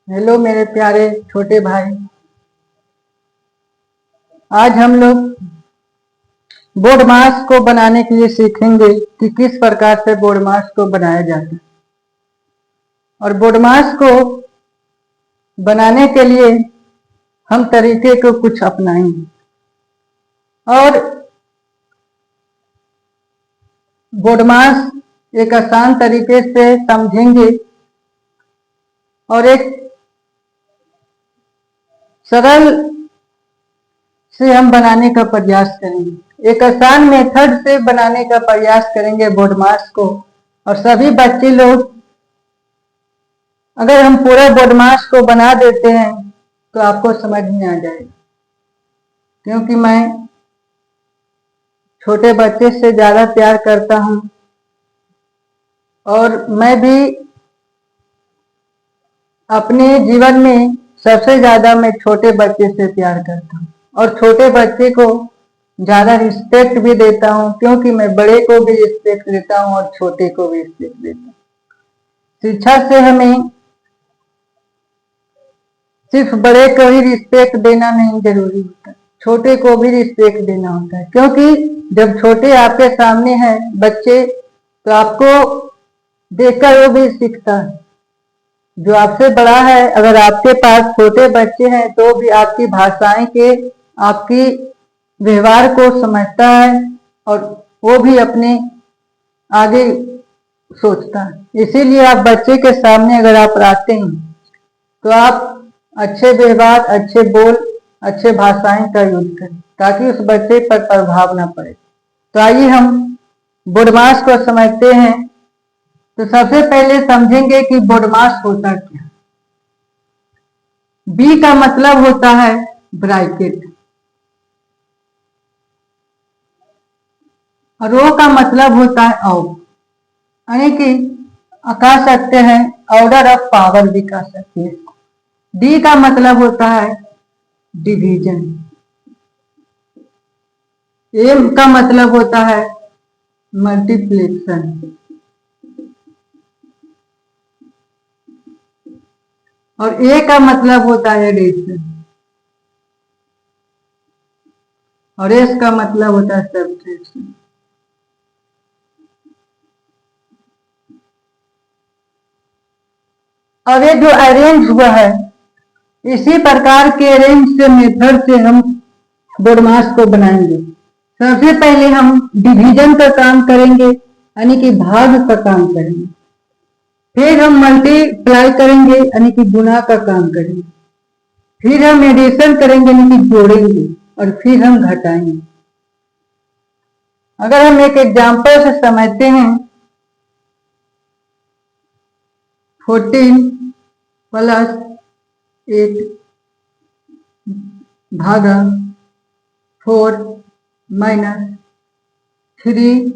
Hello मेरे प्यारे छोटे भाई। आज हम लोग बोर्ड मास को बनाने के लिए सीखेंगे कि किस प्रकार से बोर्ड मास को बनाया जाता है। और बोर्ड मास को बनाने के लिए हम तरीके को कुछ अपनाएंगे और बोर्ड मास एक आसान तरीके से समझेंगे और एक सरल से हम बनाने का प्रयास करेंगे। एक आसान मेथड से बनाने का प्रयास करेंगे बोर्ड मास को। और सभी बच्चे लोग, अगर हम पूरा बोर्ड मास को बना देते हैं तो आपको समझ में आ जाएगा, क्योंकि मैं छोटे बच्चे से ज्यादा प्यार करता हूं और मैं भी अपने जीवन में सबसे ज्यादा मैं छोटे बच्चे से प्यार करता हूं और छोटे बच्चे को ज्यादा रिस्पेक्ट भी देता हूं, क्योंकि मैं बड़े को भी रिस्पेक्ट देता हूं और छोटे को भी रिस्पेक्ट देता हूं। शिक्षा से हमें सिर्फ बड़े को ही रिस्पेक्ट देना नहीं जरूरी होता, छोटे को भी रिस्पेक्ट देना होता है। क्योंकि जब छोटे आपके सामने हैं बच्चे, तो आपको देखकर वो भी सीखता है। जो आपसे बड़ा है, अगर आपके पास छोटे बच्चे हैं तो भी आपकी भाषाएं के, आपकी व्यवहार को समझता है और वो भी अपने आगे सोचता है। इसीलिए आप बच्चे के सामने अगर आप आते हैं तो आप अच्छे व्यवहार, अच्छे बोल, अच्छे भाषाएं का यूज करें, ताकि उस बच्चे पर प्रभाव ना पड़े। तो आइए हम बोर्ड मास को समझते हैं। तो सबसे पहले समझेंगे कि बोर्ड मास होता क्या है। बी का मतलब होता है ब्रैकेट और ओ का मतलब होता है ऑफ, यानी कि कह सकते हैं ऑर्डर ऑफ पावर भी कह सकते हैं। डी का मतलब होता है डिवीजन। एम का मतलब होता है मल्टीप्लिकेशन और ए का मतलब होता है एडिशन और एस का मतलब होता है सब्ट्रैक्शन। और ये जो अरेंज हुआ है, इसी प्रकार के अरेंज से मेथड से हम बोर्ड मास को बनाएंगे। सबसे पहले हम डिवीजन का काम करेंगे, यानी कि भाग का काम करेंगे। फिर हम मल्टीप्लाई करेंगे, यानी कि गुणा का काम करेंगे। फिर हम एडिशन करेंगे, यानी कि जोड़ेंगे। और फिर हम घटाएंगे। अगर हम एक एग्जांपल से समझते हैं, 14 प्लस 8 भागा 4 माइनस 3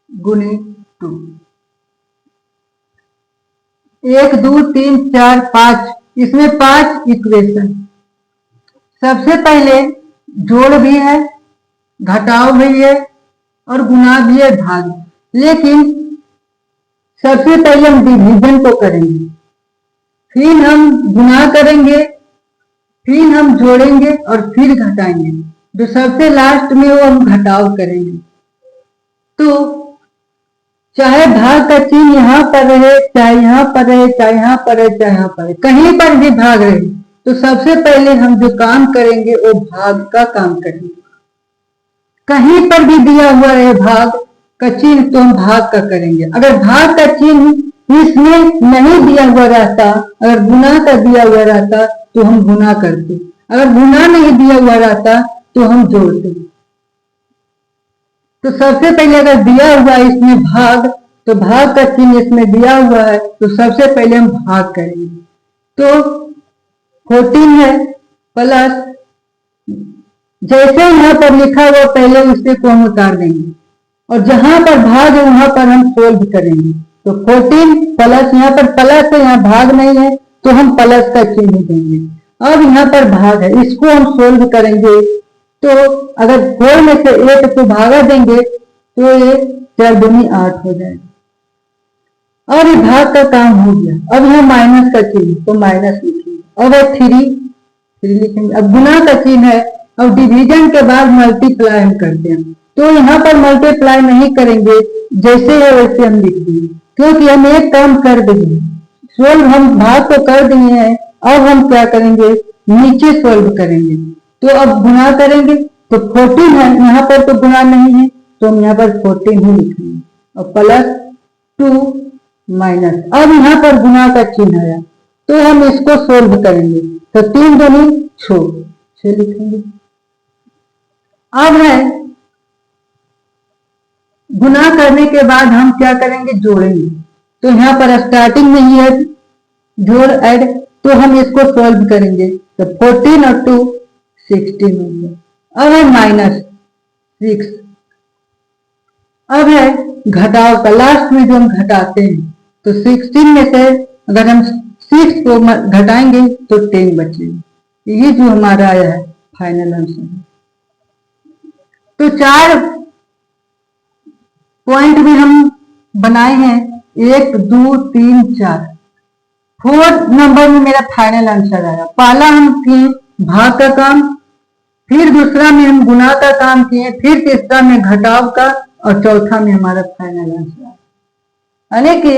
गुनी 2। 1 2 3 4 5, इसमें 5 इक्वेशन। सबसे पहले जोड़ भी है, घटाव भी है और गुणा भी है, भाग। लेकिन सबसे पहले हम डिवीजन को करेंगे, फिर हम गुणा करेंगे, फिर हम जोड़ेंगे और फिर घटाएंगे। जो सबसे लास्ट में वो हम घटाव करेंगे। तो चाहे भाग का चिन्ह यहाँ पर रहे, चाहे यहाँ पर रहे, चाहे यहाँ पर रहे, चाहे यहाँ पर रहे, कहीं पर भी भाग रहे, तो सबसे पहले हम जो काम करेंगे वो भाग का काम करेंगे। कहीं पर भी दिया हुआ है भाग का चिन्ह तो हम भाग का करेंगे। अगर भाग का चिन्ह इसमें नहीं दिया हुआ रहता, अगर गुणा का दिया हुआ रहता तो हम गुणा करते, अगर गुणा नहीं दिया हुआ रहता तो हम जोड़ते। तो सबसे पहले अगर दिया हुआ है इसमें भाग, तो भाग का चिन्ह इसमें दिया हुआ है, तो सबसे पहले हम भाग करेंगे। तो 14 है प्लस, जैसे यहाँ पर लिखा हुआ पहले उससे को हम उतार देंगे और जहां पर भाग है वहां पर हम सोल्व करेंगे। तो 14 प्लस, यहाँ पर प्लस है, यहाँ भाग नहीं है तो हम प्लस का चिन्ह देंगे। अब यहाँ पर भाग है, इसको हम सोल्व करेंगे। तो अगर 4 में से 8 को भागा देंगे तो ये 4 दूनी 8 हो जाएगा और ये भाग का काम हो गया। अब यहाँ माइनस का चिन्ह, तो माइनस लिखिए। अब है 3 लिखेंगे। अब गुना का चिन्ह है, अब डिवीजन के बाद मल्टीप्लाई हम करते हैं, तो यहाँ पर मल्टीप्लाई नहीं करेंगे, जैसे है वैसे हम लिख देंगे, क्योंकि हम एक काम कर देंगे, सोल्व हम भाग तो कर दिए हैं, अब हम क्या करेंगे, नीचे सोल्व करेंगे। तो अब गुना करेंगे तो 14 है, यहाँ पर तो गुना नहीं है, तो हम यहाँ पर 14 ही लिखेंगे, और +2 माइनस, अब यहाँ पर गुना का चिन्ह आया, तो हम इसको सोल्व करेंगे, तो 3 दूनी 6 लिखेंगे। अब है गुना करने के बाद हम क्या करेंगे, जोड़ेंगे, तो यहाँ पर स्टार्टिंग में ही है जोड़ ऐड, तो हम इसको सॉल्व करेंगे, तो 14 और 2 16 हो गया। अब है -6, अब है घटाव का, लास्ट में जो हम घटाते हैं, तो 16 में से अगर हम 6 को घटाएंगे तो 10 बचेगा। ये जो हमारा आया है फाइनल आंसर। तो 4 पॉइंट भी हम बनाए हैं, 1 2 3 4, 4 नंबर में मेरा फाइनल आंसर आया। पहला हम किए भाग का काम, फिर दूसरा में हम गुना का काम किए, फिर तीसरा में घटाव का, और चौथा में हमारा फाइनल आंसर आया। यानी कि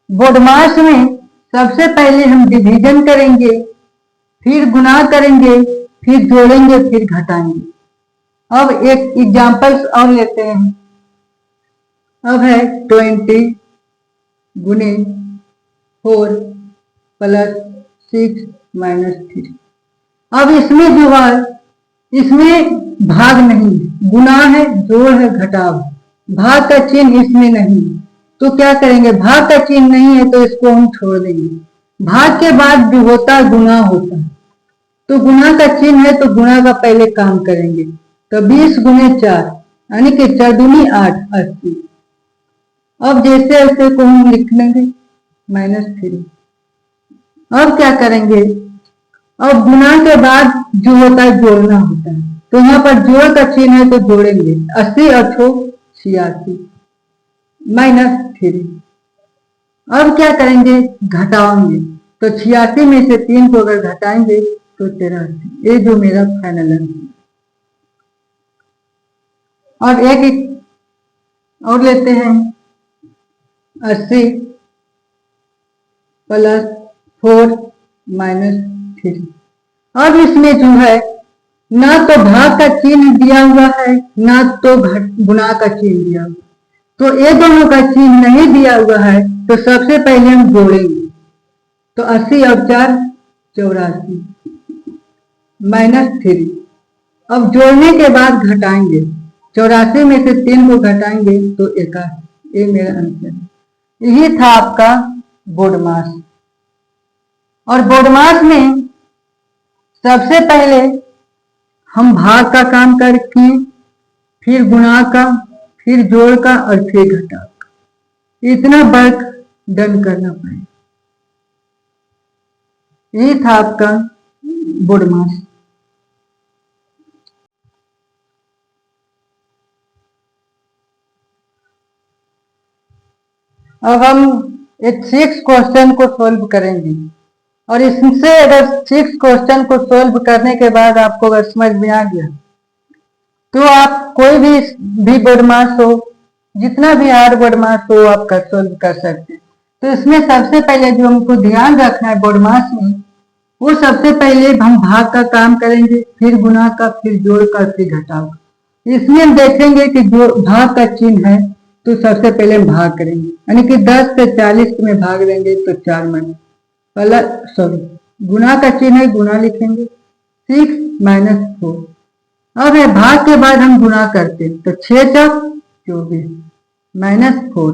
बोडमास में सबसे पहले हम डिवीजन करेंगे, फिर गुना करेंगे, फिर जोड़ेंगे, फिर घटाएंगे। अब एक एग्जांपल्स और लेते हैं। अब है 20 गुने 4 + 6 - 3। अब इसमें जो है, इसमें भाग नहीं है, गुना है, जोड़ है, घटाव, भाग का चिन्ह इसमें नहीं है, तो क्या करेंगे, भाग का चिन्ह नहीं है तो इसको हम छोड़ देंगे। भाग के बाद जो होता है गुना होता है, तो गुना का चिन्ह है तो गुना का पहले काम करेंगे, तो 20 गुने 4 यानी कि 4 दूनी 8 80। अब जैसे ऐसे को हम लिख लेंगे -3। अब क्या करेंगे, अब गुना के बाद जो होता है जोड़ना होता है, तो यहाँ पर जोड़ का चिन्ह है तो जोड़ेंगे, 80 और 6 86 -3। अब क्या करेंगे, घटाएंगे, तो 86 में से 3 को अगर घटाएंगे तो 83। ये जो मेरा फाइनल आंसर। और एक और लेते हैं, 80 + 4 - 3। अब इसमें जो है ना तो भाग का चिन्ह दिया हुआ है, ना तो गुना का चिन्ह दिया हुआ, तो ये दोनों का चिन्ह नहीं दिया हुआ है, तो सबसे पहले हम जोड़ेंगे, तो 80 और 4 84 -3। अब जोड़ने के बाद घटाएंगे, 84 में से 3 को घटाएंगे तो 81। ये मेरा आंसर है। यही था आपका बोडमास। और बोडमास में सबसे पहले हम भाग का काम करके, फिर गुणा का, फिर जोड़ का, और फिर घटाव का, इतना वर्क डन करना पड़ेगा। ये था आपका बोडमास। अब हम एक 6 क्वेश्चन को सोल्व करेंगे, और इससे अगर 6 क्वेश्चन को सोल्व करने के बाद आपको अगर समझ में आ गया, तो आप कोई भी बोडमास हो, जितना भी हार्ड बोडमास हो, आप सोल्व कर सकते हैं। तो इसमें सबसे पहले जो हमको ध्यान रखना है बोडमास में, वो सबसे पहले हम भाग का काम करेंगे, फिर गुना का, फिर जोड़ का, फिर घटाव का। इसमें हम देखेंगे कि जो भाग का चिन्ह है, तो सबसे पहले हम भाग करेंगे, यानी कि 10 से 40 में भाग देंगे तो 4 में गुना का चिन्ह है, गुना लिखेंगे, 6 - 4। अब है भाग के बाद हम गुना करते हैं, तो 6 × 24 -4।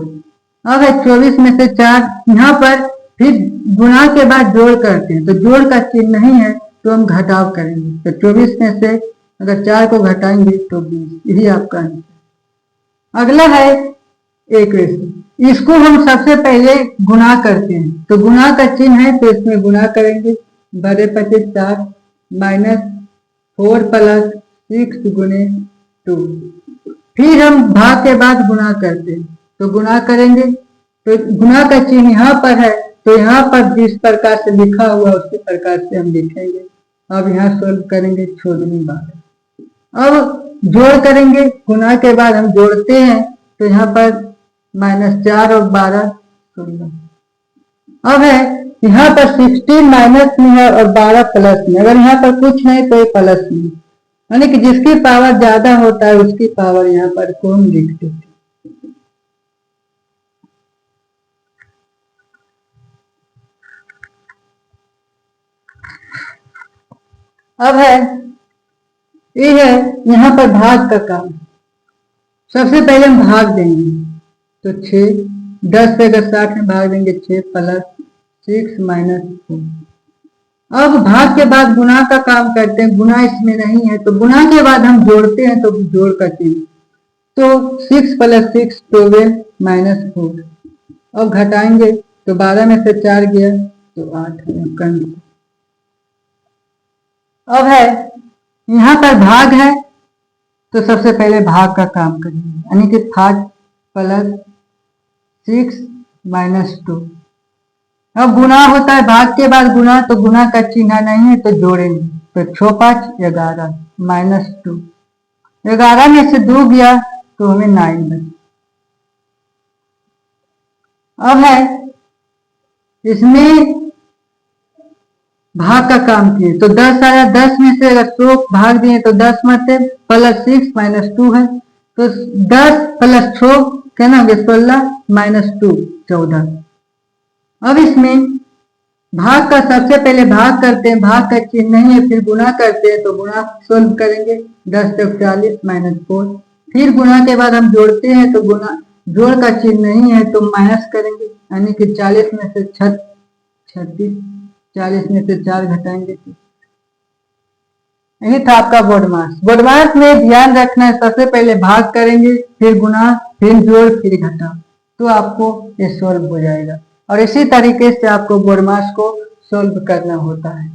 अब है 24 में से 4, यहाँ पर फिर गुना के बाद जोड़ करते हैं, तो जोड़ का चिन्ह नहीं है तो हम घटाव करेंगे, तो 24 में से अगर 4 को घटाएंगे तो 20। यही आपका आंसर। अगला है इक्वेशन, इसको हम सबसे पहले गुना करते हैं, तो गुना का चिन्ह है तो इसमें गुना करेंगे, बड़े 25 4 -4 + 6 गुने 2। फिर हम भाग के बाद गुना करते हैं, तो गुना करेंगे, तो गुना का चिन्ह यहाँ पर है तो यहाँ पर जिस प्रकार से लिखा हुआ उसी प्रकार से हम लिखेंगे। अब यहाँ सोल्व करेंगे 14 अब जोड़ करेंगे, गुना के बाद हम जोड़ते हैं तो यहाँ पर -4 और 12 16। अब है यहाँ पर 16 माइनस में है और 12 प्लस में। अगर यहाँ पर कुछ नहीं तो ये प्लस में, यानी कि जिसकी पावर ज्यादा होता है उसकी पावर यहाँ पर कौन लिखते थे। अब है ये है यहाँ पर भाग का काम। सबसे पहले हम भाग देंगे तो 6, 10 से अगर 60 में भाग देंगे 6 प्लस 6 माइनस 4। अब भाग के बाद गुना का काम करते हैं, गुना इसमें नहीं है तो गुना के बाद हम जोड़ते हैं तो जोड़ का चिन्ह, तो 6 प्लस 6 12 माइनस 4। अब घटाएंगे तो 12 में से 4 गया तो 8 अब है यहाँ पर भाग है तो सबसे पहले भाग का काम करेंगे, यानी कि 5 प्लस 6 माइनस 2। अब गुना होता है, भाग के बाद गुना, तो गुना का चिन्ह नहीं है तो जोड़ेंगे तो 6 5 11 माइनस 2। 11 में से 2 गया तो हमें 9 बचा। अब है इसमें भाग का काम किए तो 10 आया, 10 में से अगर 100 भाग दिए तो 10 में से प्लस 6 माइनस 2 है तो 10 प्लस 6 कहना होगा 16 माइनस 2 14। अब इसमें भाग का सबसे पहले भाग करते हैं, भाग का चिन्ह नहीं है, फिर गुना करते हैं तो गुना सोल्व करेंगे 10 से 40 माइनस 4। फिर गुना के बाद हम जोड़ते हैं तो गुना जोड़ का चिन्ह नहीं है तो माइनस करेंगे, यानी कि 40 में से 36, 40 में से 4 घटाएंगे। यही था आपका बोर्ड मार्क्स। बोर्ड मार्क्स में ध्यान रखना है, सबसे पहले भाग करेंगे, फिर गुना, फिर जोड़, फिर घटा, तो आपको ये सोल्व हो जाएगा। और इसी तरीके से आपको बोर्ड मार्क्स को सोल्व करना होता है।